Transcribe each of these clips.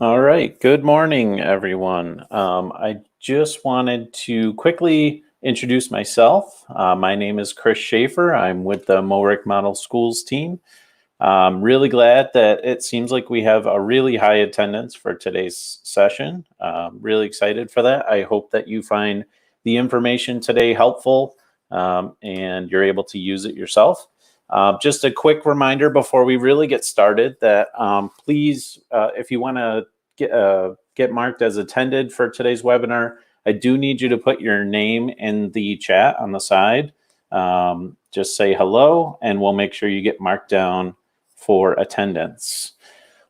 All right, good morning, everyone. I just wanted to quickly introduce myself. My name is Chris Schaefer. I'm with the MORIC Model Schools team. I'm really glad that it seems like we have a really high attendance for today's session. Really excited for that. I hope that you find the information today helpful and you're able to use it yourself. Just a quick reminder before we really get started that please, if you want to get marked as attended for today's webinar, I do need you to put your name in the chat on the side. Just say hello and we'll make sure you get marked down for attendance.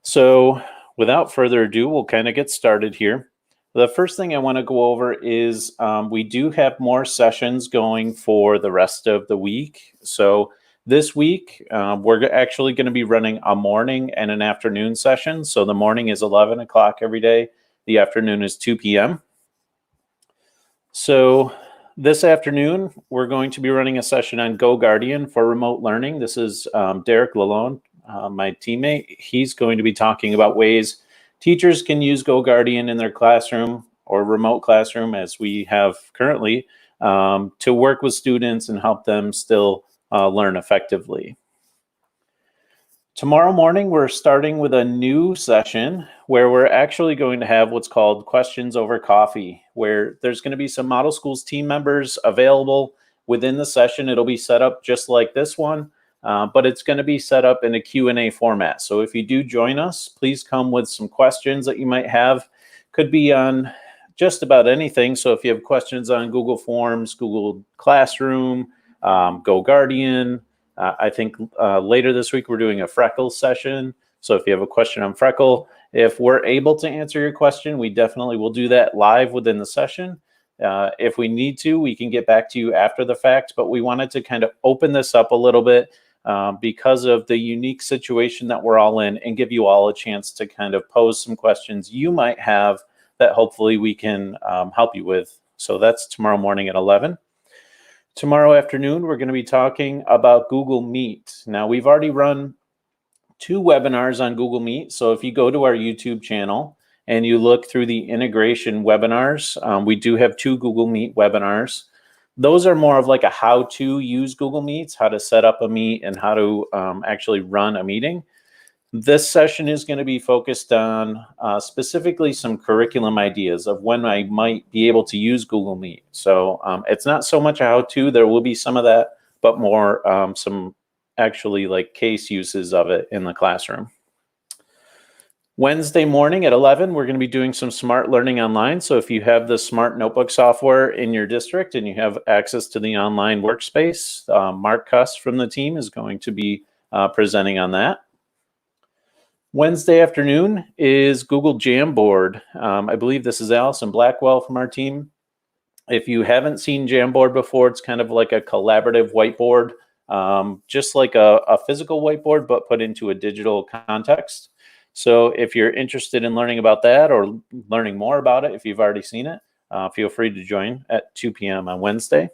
So without further ado, we'll kind of get started here. The first thing I want to go over is we do have more sessions going for the rest of the week. So this week, we're actually going to be running a morning and an afternoon session. So the morning is 11 o'clock every day. The afternoon is 2 p.m. So this afternoon, we're going to be running a session on GoGuardian for remote learning. This is Derek Lalone, my teammate. He's going to be talking about ways teachers can use GoGuardian in their classroom or remote classroom, as we have currently, to work with students and help them still learn effectively. Tomorrow morning, we're starting with a new session where we're actually going to have what's called questions over coffee, where there's going to be some Model Schools team members available within the session. It'll be set up just like this one, but it's going to be set up in a Q&A format. So if you do join us, please come with some questions that you might have. Could be on just about anything. So if you have questions on Google Forms, Google Classroom, GoGuardian, I think later this week we're doing a Freckle session. So if you have a question on Freckle, if we're able to answer your question, we definitely will do that live within the session. If we need to, we can get back to you after the fact, but we wanted to kind of open this up a little bit because of the unique situation that we're all in and give you all a chance to kind of pose some questions you might have that hopefully we can help you with. So that's tomorrow morning at 11. Tomorrow afternoon, we're going to be talking about Google Meet. Now, we've already run 2 webinars on Google Meet. So if you go to our YouTube channel and you look through the integration webinars, we do have 2 Google Meet webinars. Those are more of like a how to use Google Meets, how to set up a meet and how to actually run a meeting. This session is going to be focused on specifically some curriculum ideas of when I might be able to use Google Meet. So it's not so much a how-to, there will be some of that, but more some actually like case uses of it in the classroom. Wednesday morning at 11, we're going to be doing some smart learning online. So if you have the smart notebook software in your district and you have access to the online workspace, Mark Cuss from the team is going to be presenting on that. Wednesday afternoon is Google Jamboard. I believe this is Allison Blackwell from our team. If you haven't seen Jamboard before, it's kind of like a collaborative whiteboard, just like a physical whiteboard, but put into a digital context. So if you're interested in learning about that or learning more about it, if you've already seen it, feel free to join at 2 p.m. on Wednesday.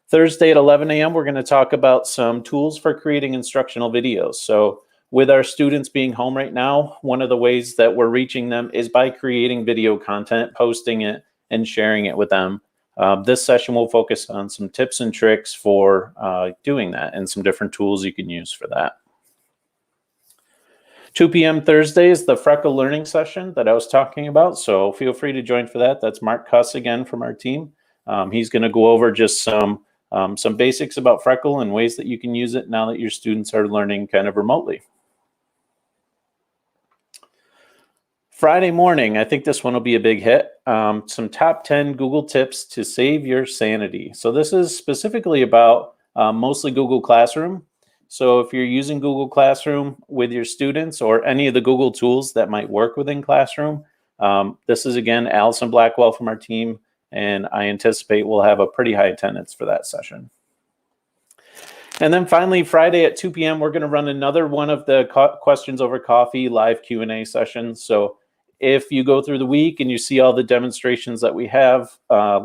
Thursday at 11 a.m., we're going to talk about some tools for creating instructional videos. So with our students being home right now, one of the ways that we're reaching them is by creating video content, posting it, and sharing it with them. This session will focus on some tips and tricks for doing that and some different tools you can use for that. 2 p.m. Thursday is the Freckle learning session that I was talking about, so feel free to join for that. That's Mark Cuss again from our team. He's going to go over just some basics about Freckle and ways that you can use it now that your students are learning kind of remotely. Friday morning, I think this one will be a big hit. Some top 10 Google tips to save your sanity. So this is specifically about mostly Google Classroom. So if you're using Google Classroom with your students or any of the Google tools that might work within Classroom, this is again Allison Blackwell from our team, and I anticipate we'll have a pretty high attendance for that session. And then finally, Friday at 2 p.m., we're going to run another one of the questions over coffee live Q&A sessions. So if you go through the week and you see all the demonstrations that we have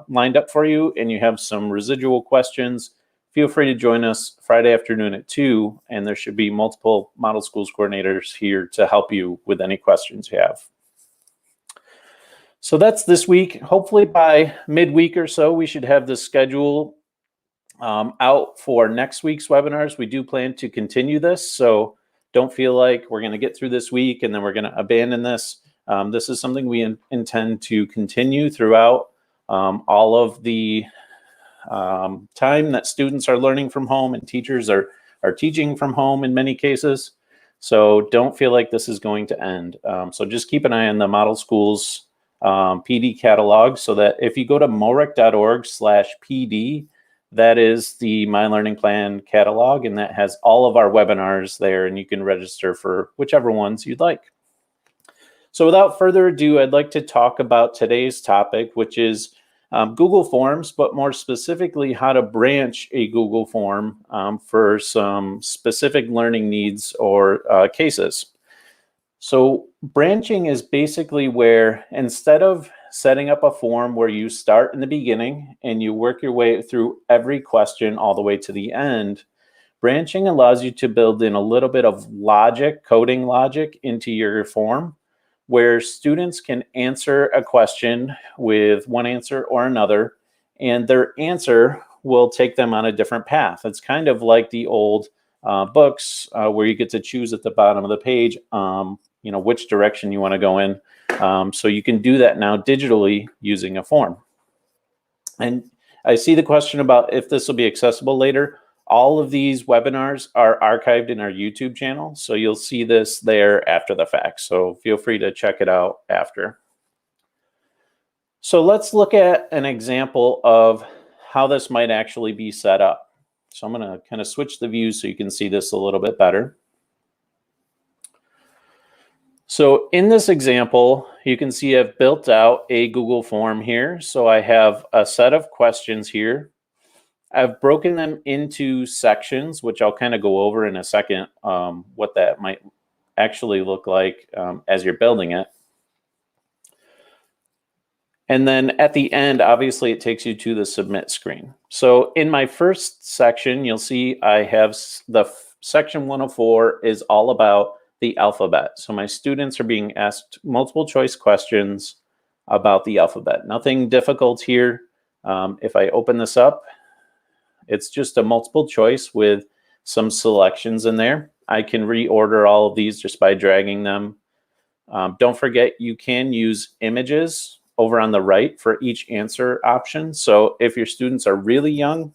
lined up for you and you have some residual questions, feel free to join us Friday afternoon at 2, and there should be multiple Model Schools coordinators here to help you with any questions you have. So that's this week. Hopefully by midweek or so, we should have the schedule out for next week's webinars. We do plan to continue this, so don't feel like we're going to get through this week and then we're going to abandon this. This is something we intend to continue throughout all of the time that students are learning from home and teachers are teaching from home in many cases. So don't feel like this is going to end. So just keep an eye on the Model Schools PD catalog, so that if you go to moric.org/PD, that is the My Learning Plan catalog, and that has all of our webinars there, and you can register for whichever ones you'd like. So without further ado, I'd like to talk about today's topic, which is Google Forms, but more specifically, how to branch a Google form for some specific learning needs or cases. So branching is basically where, instead of setting up a form where you start in the beginning and you work your way through every question all the way to the end, branching allows you to build in a little bit of logic, coding logic into your form, where students can answer a question with one answer or another, and their answer will take them on a different path. It's kind of like the old books where you get to choose at the bottom of the page which direction you want to go in. So you can do that now digitally using a form. And I see the question about if this will be accessible later. All of these webinars are archived in our YouTube channel, so you'll see this there after the fact. So feel free to check it out after. So let's look at an example of how this might actually be set up. So I'm going to kind of switch the view so you can see this a little bit better. So in this example, you can see I've built out a Google form here. So I have a set of questions here. I've broken them into sections, which I'll kind of go over in a second, what that might actually look like as you're building it. And then at the end, obviously, it takes you to the submit screen. So in my first section, you'll see I have the section 104 is all about the alphabet. So my students are being asked multiple choice questions about the alphabet. Nothing difficult here. If I open this up, it's just a multiple choice with some selections in there. I can reorder all of these just by dragging them. Don't forget, you can use images over on the right for each answer option. So if your students are really young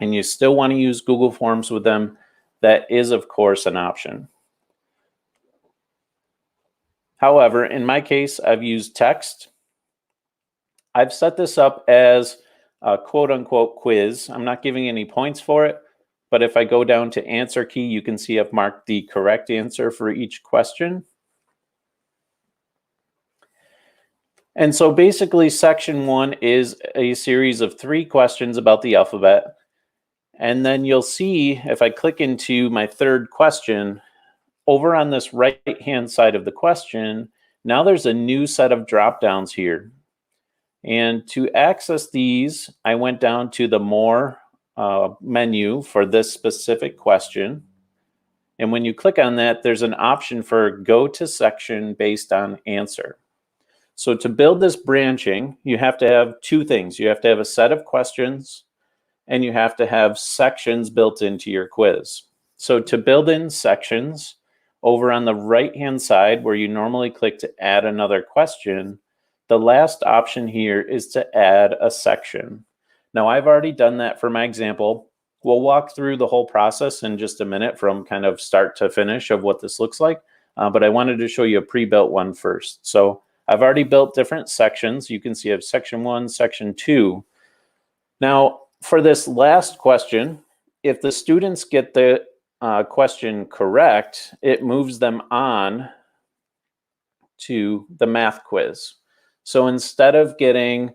and you still want to use Google Forms with them, that is, of course, an option. However, in my case, I've used text. I've set this up as a quote-unquote quiz. I'm not giving any points for it, but if I go down to answer key, you can see I've marked the correct answer for each question. And so basically, section 1 is a series of 3 questions about the alphabet. And then you'll see, if I click into my third question, over on this right-hand side of the question, now there's a new set of drop-downs here. And to access these, I went down to the More menu for this specific question. And when you click on that, there's an option for Go to Section based on answer. So to build this branching, you have to have 2 things. You have to have a set of questions, and you have to have sections built into your quiz. So to build in sections, over on the right-hand side where you normally click to add another question, the last option here is to add a section. Now, I've already done that for my example. We'll walk through the whole process in just a minute from kind of start to finish of what this looks like, but I wanted to show you a pre-built one first. So I've already built different sections. You can see I have section 1, section 2. Now, for this last question, if the students get the question correct, it moves them on to the math quiz. So instead of getting,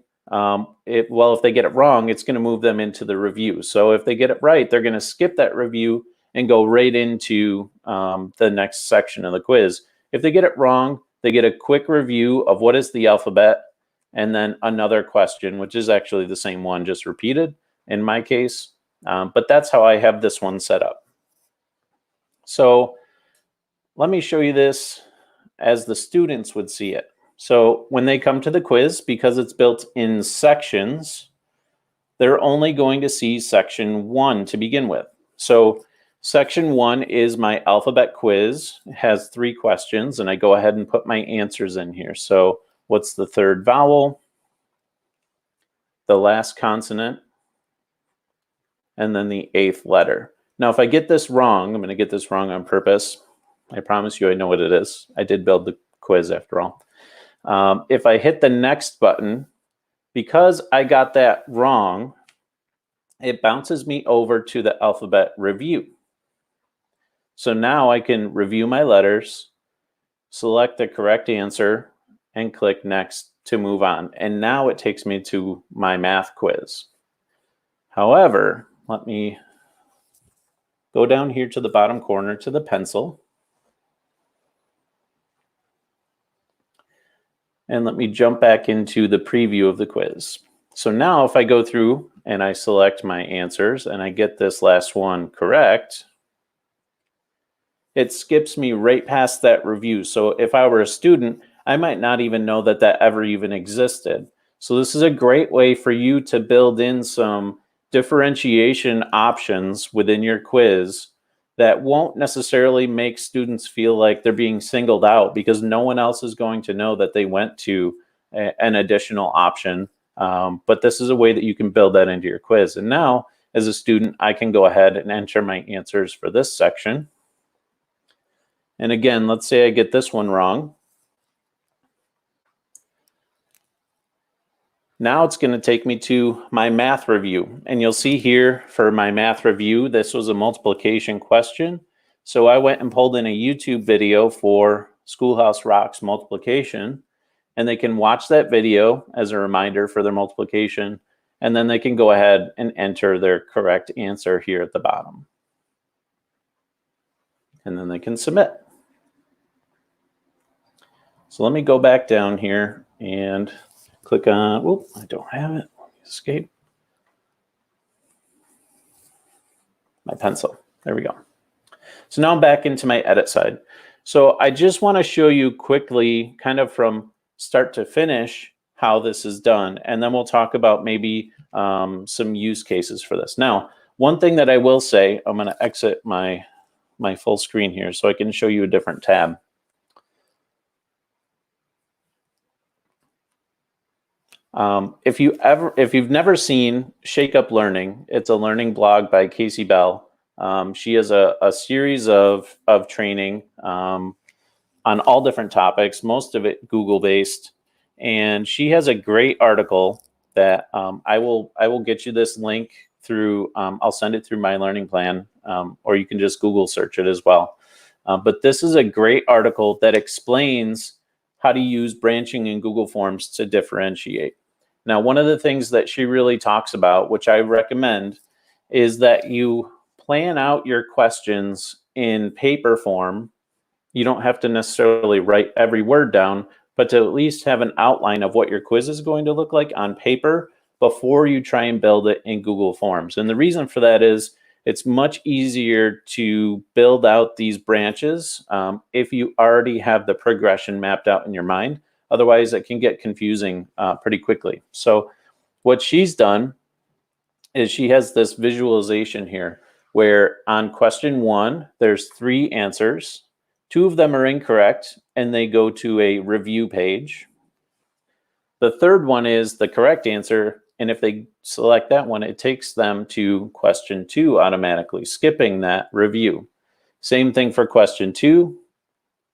if they get it wrong, it's going to move them into the review. So if they get it right, they're going to skip that review and go right into the next section of the quiz. If they get it wrong, they get a quick review of what is the alphabet, and then another question, which is actually the same one, just repeated in my case. But that's how I have this one set up. So let me show you this as the students would see it. So when they come to the quiz, because it's built in sections, they're only going to see section 1 to begin with. So section 1 is my alphabet quiz. It has 3 questions, and I go ahead and put my answers in here. So what's the third vowel, the last consonant, and then the 8th letter. Now, if I get this wrong, I'm going to get this wrong on purpose. I promise you I know what it is. I did build the quiz after all. If I hit the next button, because I got that wrong, it bounces me over to the alphabet review. So now I can review my letters, select the correct answer, and click next to move on. And now it takes me to my math quiz. However, let me go down here to the bottom corner to the pencil. And let me jump back into the preview of the quiz. So now if I go through and I select my answers and I get this last one correct, it skips me right past that review. So if I were a student, I might not even know that that ever even existed. So this is a great way for you to build in some differentiation options within your quiz that won't necessarily make students feel like they're being singled out, because no one else is going to know that they went to an additional option. But this is a way that you can build that into your quiz. And now, as a student, I can go ahead and enter my answers for this section. And again, let's say I get this one wrong. Now it's going to take me to my math review. And you'll see here for my math review, this was a multiplication question. So I went and pulled in a YouTube video for Schoolhouse Rock's multiplication. And they can watch that video as a reminder for their multiplication. And then they can go ahead and enter their correct answer here at the bottom. And then they can submit. So let me go back down here and click on, whoop, I don't have it. Escape. My pencil. There we go. So now I'm back into my edit side. So I just want to show you quickly, kind of from start to finish, how this is done. And then we'll talk about maybe some use cases for this. Now, one thing that I will say, I'm going to exit my full screen here so I can show you a different tab. If you've never seen Shake Up Learning, it's a learning blog by Casey Bell. She has a series of training on all different topics, most of it Google-based, and she has a great article that I will get you this link through. I'll send it through my learning plan, or you can just Google search it as well. But this is a great article that explains how to use branching in Google Forms to differentiate. Now, one of the things that she really talks about, which I recommend, is that you plan out your questions in paper form. You don't have to necessarily write every word down, but to at least have an outline of what your quiz is going to look like on paper before you try and build it in Google Forms. And the reason for that is it's much easier to build out these branches if you already have the progression mapped out in your mind. Otherwise, it can get confusing pretty quickly. So what she's done is she has this visualization here where on question 1, there's 3 answers. 2 of them are incorrect, and they go to a review page. The third one is the correct answer, and if they select that one, it takes them to question 2 automatically, skipping that review. Same thing for question 2.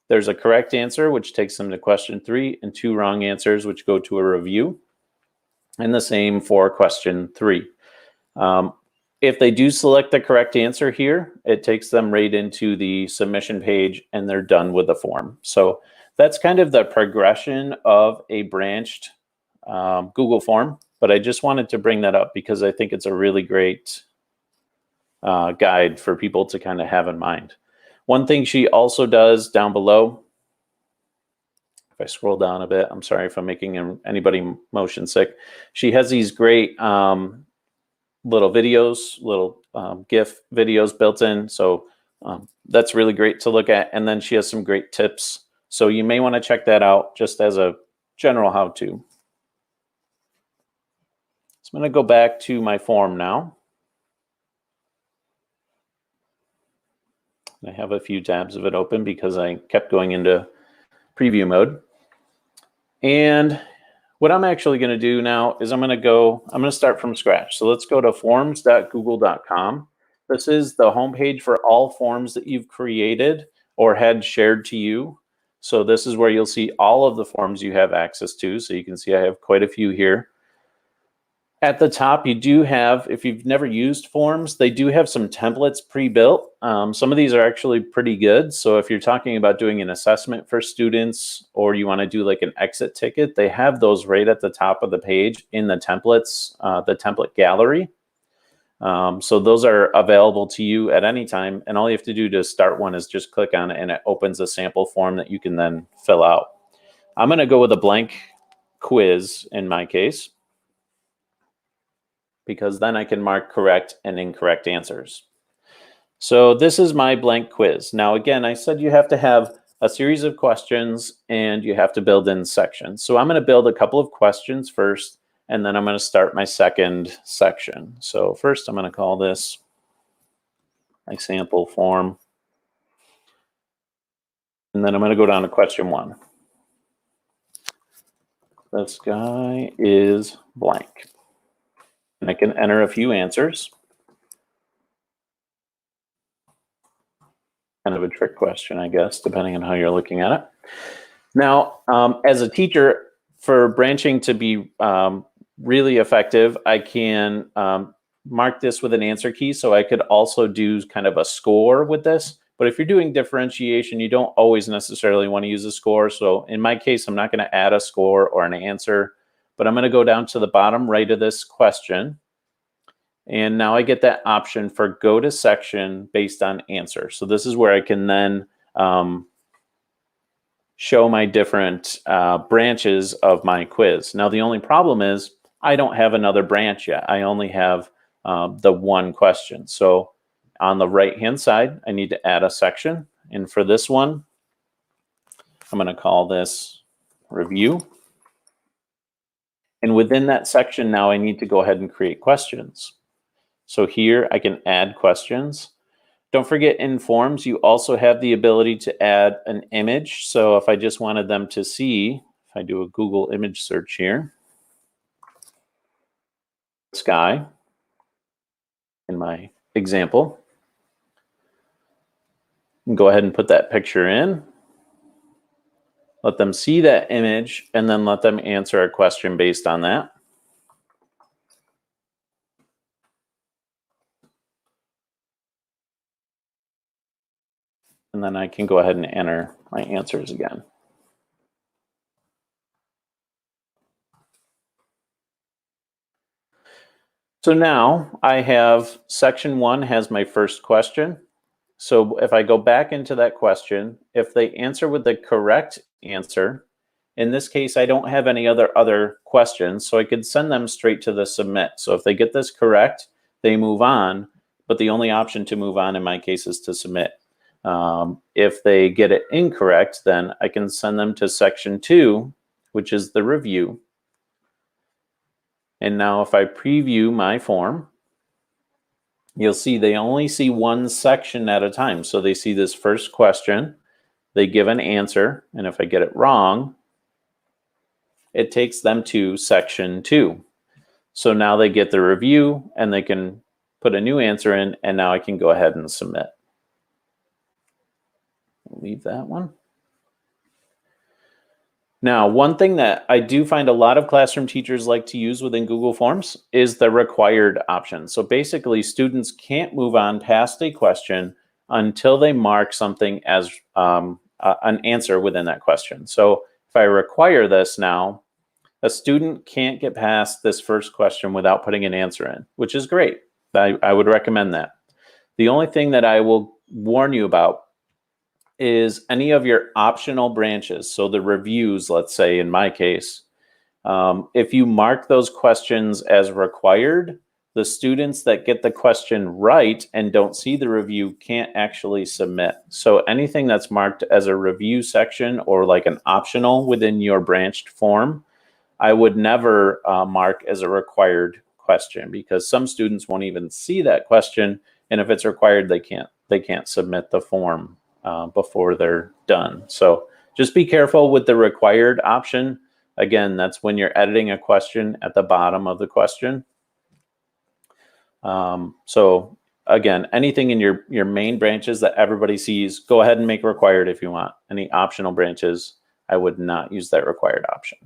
There's a correct answer, which takes them to question 3, and 2 wrong answers, which go to a review. And the same for question 3. If they do select the correct answer here, it takes them right into the submission page, and they're done with the form. So that's kind of the progression of a branched Google form. But I just wanted to bring that up because I think it's a really great guide for people to kind of have in mind. One thing she also does down below, if I scroll down a bit, I'm sorry if I'm making anybody motion sick. She has these great little videos, little GIF videos built in. So that's really great to look at. And then she has some great tips. So you may want to check that out just as a general how-to. So I'm going to go back to my form now. I have a few tabs of it open because I kept going into preview mode. And what I'm actually going to do now is I'm going to start from scratch. So let's go to forms.google.com. This is the homepage for all forms that you've created or had shared to you. So this is where you'll see all of the forms you have access to. So you can see I have quite a few here. At the top, you do have, if you've never used forms, they do have some templates pre-built. Some of these are actually pretty good. So if you're talking about doing an assessment for students or you want to do like an exit ticket, they have those right at the top of the page in the templates, the template gallery. So those are available to you at any time. And all you have to do to start one is just click on it and it opens a sample form that you can then fill out. I'm going to go with a blank quiz in my case, because then I can mark correct and incorrect answers. So this is my blank quiz. Now, again, I said you have to have a series of questions and you have to build in sections. So I'm going to build a couple of questions first, and then I'm going to start my second section. So first, I'm going to call this my sample form. And then I'm going to go down to question 1. This guy is blank. And I can enter a few answers. Kind of a trick question, I guess, depending on how you're looking at it. Now, as a teacher, for branching to be really effective, I can mark this with an answer key. So I could also do kind of a score with this. But if you're doing differentiation, you don't always necessarily want to use a score. So in my case, I'm not going to add a score or an answer, but I'm going to go down to the bottom right of this question. And now I get that option for go to section based on answer. So this is where I can then show my different branches of my quiz. Now, the only problem is I don't have another branch yet. I only have the one question. So on the right-hand side, I need to add a section. And for this one, I'm going to call this review. And within that section, now I need to go ahead and create questions. So here I can add questions. Don't forget, in forms, you also have the ability to add an image. So if I just wanted them to see, if I do a Google image search here, sky in my example, and go ahead and put that picture in. Let them see that image and then let them answer a question based on that. And then I can go ahead and enter my answers again. So now I have section 1 has my first question. So if I go back into that question, if they answer with the correct answer, in this case, I don't have any other questions, so I could send them straight to the submit. So if they get this correct, they move on, but the only option to move on in my case is to submit. If they get it incorrect, then I can send them to section 2, which is the review. And now if I preview my form, you'll see they only see one section at a time. So they see this first question, they give an answer, and if I get it wrong, it takes them to section 2. So now they get the review and they can put a new answer in, and now I can go ahead and submit. Leave that one. Now, one thing that I do find a lot of classroom teachers like to use within Google Forms is the required option. So basically, students can't move on past a question until they mark something as an answer within that question. So if I require this now, a student can't get past this first question without putting an answer in, which is great. I would recommend that. The only thing that I will warn you about is any of your optional branches. So the reviews, let's say in my case, if you mark those questions as required, the students that get the question right and don't see the review can't actually submit. So anything that's marked as a review section or like an optional within your branched form, I would never mark as a required question, because some students won't even see that question, and if it's required, they can't submit the form before they're done. So just be careful with the required option. Again, that's when you're editing a question at the bottom of the question. So again, anything in your main branches that everybody sees, go ahead and make required if you want. Any optional branches, I would not use that required option.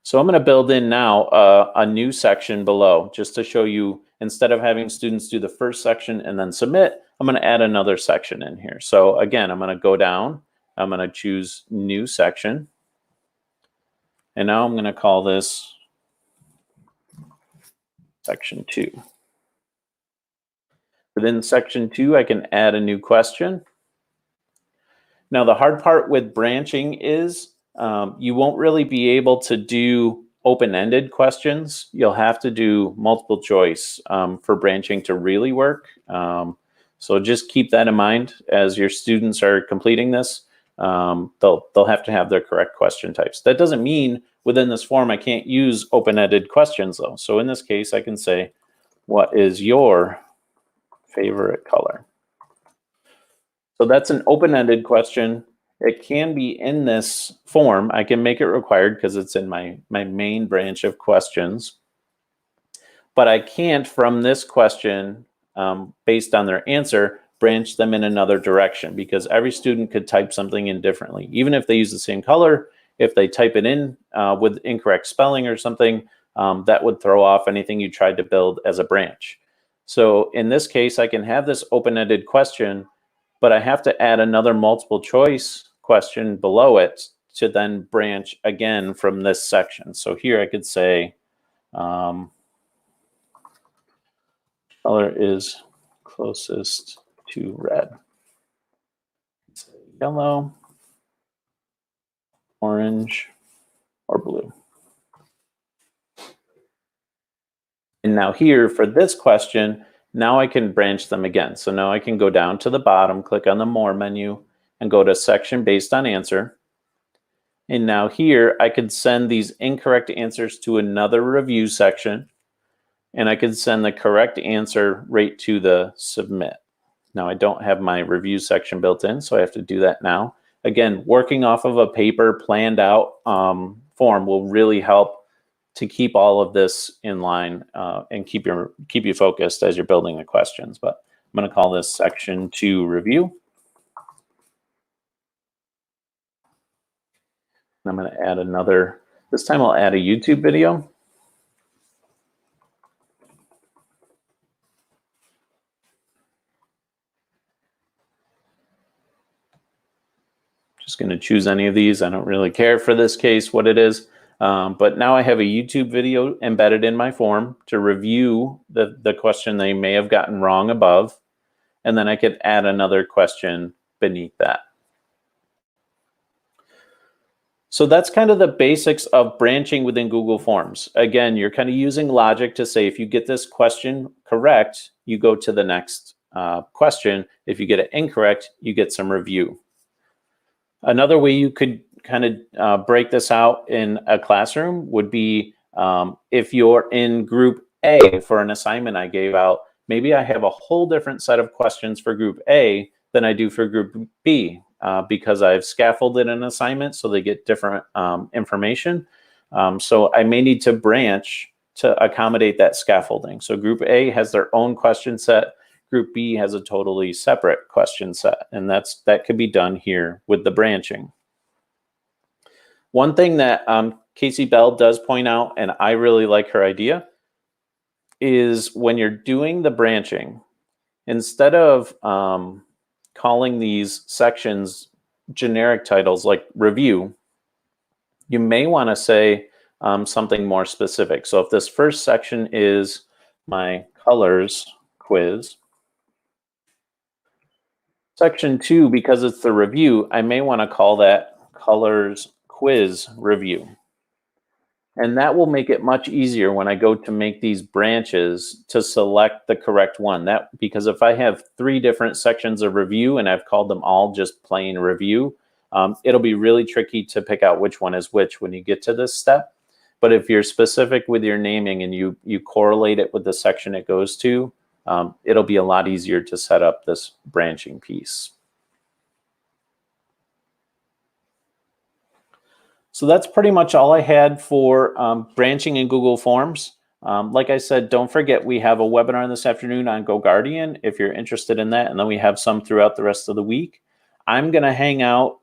So I'm going to build in now a new section below, just to show you, instead of having students do the first section and then submit, I'm going to add another section in here. So again, I'm going to go down, I'm going to choose new section, and now I'm going to call this section 2. Within section 2, I can add a new question. Now the hard part with branching is you won't really be able to do open-ended questions. You'll have to do multiple choice for branching to really work. So just keep that in mind as your students are completing this. They'll have to have their correct question types. That doesn't mean within this form I can't use open-ended questions though. So in this case, I can say, what is your favorite color? So that's an open-ended question. It can be in this form. I can make it required because it's in my main branch of questions. But I can't, from this question, based on their answer, branch them in another direction, because every student could type something in differently. Even if they use the same color, if they type it in with incorrect spelling or something, that would throw off anything you tried to build as a branch. So in this case, I can have this open-ended question, but I have to add another multiple choice question below it to then branch again from this section. So here I could say, color is closest to red. Yellow, orange, or blue. And now here for this question, now I can branch them again. So now I can go down to the bottom, click on the More menu, and go to Section Based on Answer. And now here I could send these incorrect answers to another review section, and I could send the correct answer right to the Submit. Now I don't have my review section built in, so I have to do that now. Again, working off of a paper planned out form will really help to keep all of this in line and keep you focused as you're building the questions. But I'm going to call this section 2 review. I'm going to add another, this time I'll add a YouTube video. Just going to choose any of these. I don't really care for this case what it is. But now I have a YouTube video embedded in my form to review the question they may have gotten wrong above. And then I could add another question beneath that. So that's kind of the basics of branching within Google Forms. Again, you're kind of using logic to say, if you get this question correct, you go to the next question. If you get it incorrect, you get some review. Another way you could kind of break this out in a classroom would be if you're in group A for an assignment I gave out, maybe I have a whole different set of questions for group A than I do for group B because I've scaffolded an assignment so they get different information. So I may need to branch to accommodate that scaffolding. So group A has their own question set. Group B has a totally separate question set, and that could be done here with the branching. One thing that Casey Bell does point out, and I really like her idea, is when you're doing the branching, instead of calling these sections generic titles like review, you may want to say something more specific. So if this first section is my colors quiz, section 2, because it's the review, I may want to call that colors quiz review. And that will make it much easier when I go to make these branches to select the correct one. Because if I have 3 different sections of review and I've called them all just plain review, it'll be really tricky to pick out which one is which when you get to this step. But if you're specific with your naming and you correlate it with the section it goes to, it'll be a lot easier to set up this branching piece. So that's pretty much all I had for branching in Google Forms. Like I said, don't forget we have a webinar this afternoon on GoGuardian if you're interested in that, and then we have some throughout the rest of the week. I'm going to hang out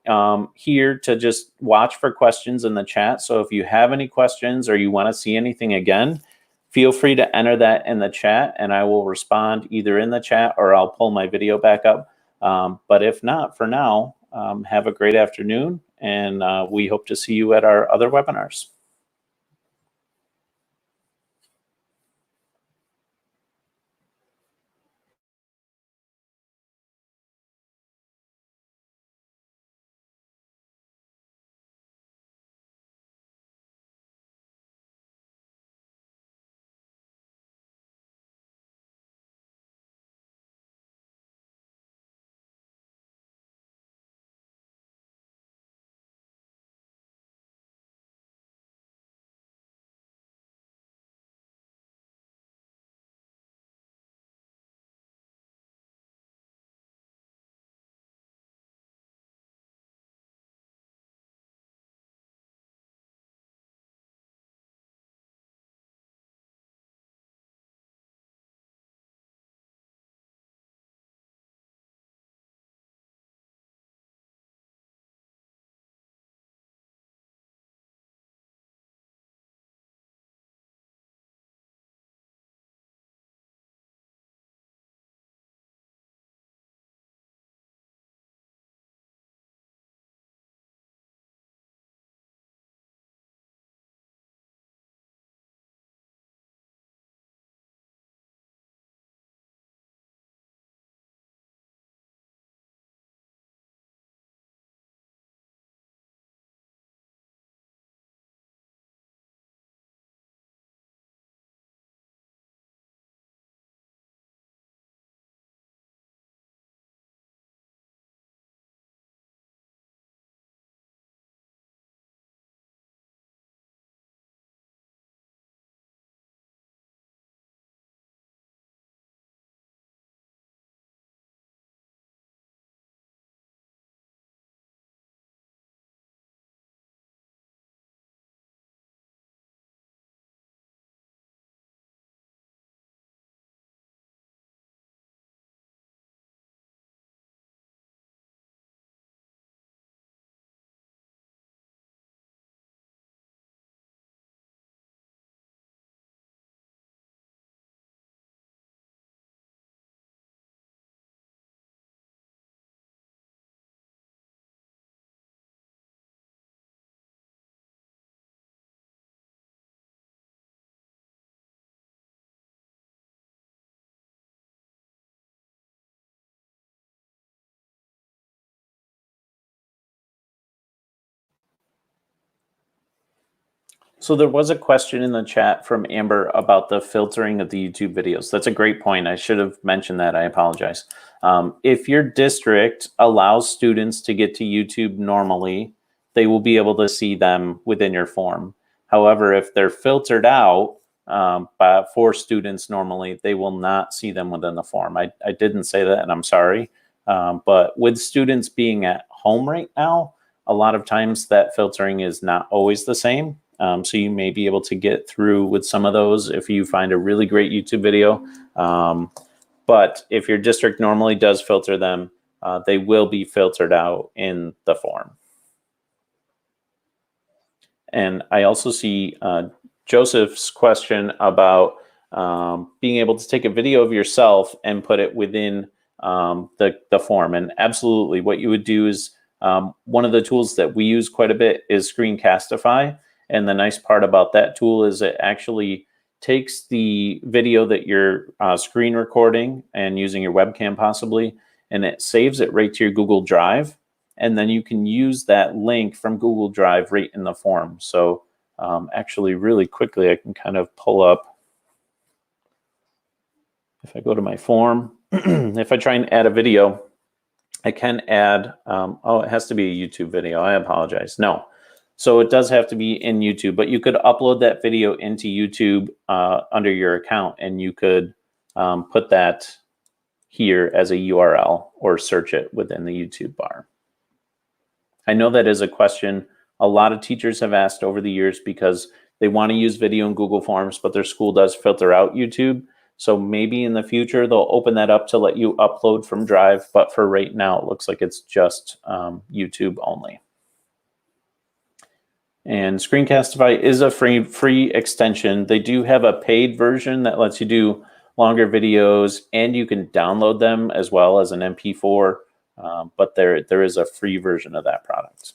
here to just watch for questions in the chat. So if you have any questions or you want to see anything again, feel free to enter that in the chat and I will respond either in the chat or I'll pull my video back up. But if not, for now, have a great afternoon, and we hope to see you at our other webinars. So there was a question in the chat from Amber about the filtering of the YouTube videos. That's a great point. I should have mentioned that. I apologize. If your district allows students to get to YouTube normally, they will be able to see them within your form. However, if they're filtered out for students normally, they will not see them within the form. I didn't say that, and I'm sorry. But with students being at home right now, a lot of times that filtering is not always the same. So you may be able to get through with some of those if you find a really great YouTube video. But if your district normally does filter them, they will be filtered out in the form. And I also see Joseph's question about being able to take a video of yourself and put it within the form. And absolutely, what you would do is one of the tools that we use quite a bit is Screencastify. And the nice part about that tool is it actually takes the video that you're screen recording and using your webcam possibly, and it saves it right to your Google Drive. And then you can use that link from Google Drive right in the form. So Actually, really quickly, I can kind of pull up, if I go to my form, if I try and add a video, I can add, oh, it has to be a YouTube video. I apologize. No. So it does have to be in YouTube, but you could upload that video into YouTube under your account, and you could put that here as a URL or search it within the YouTube bar. I know that is a question a lot of teachers have asked over the years because they want to use video in Google Forms, but their school does filter out YouTube. So maybe in the future, they'll open that up to let you upload from Drive. But for right now, it looks like it's just YouTube only. And Screencastify is a free extension. They do have a paid version that lets you do longer videos, and you can download them as well as an MP4. But there is a free version of that product.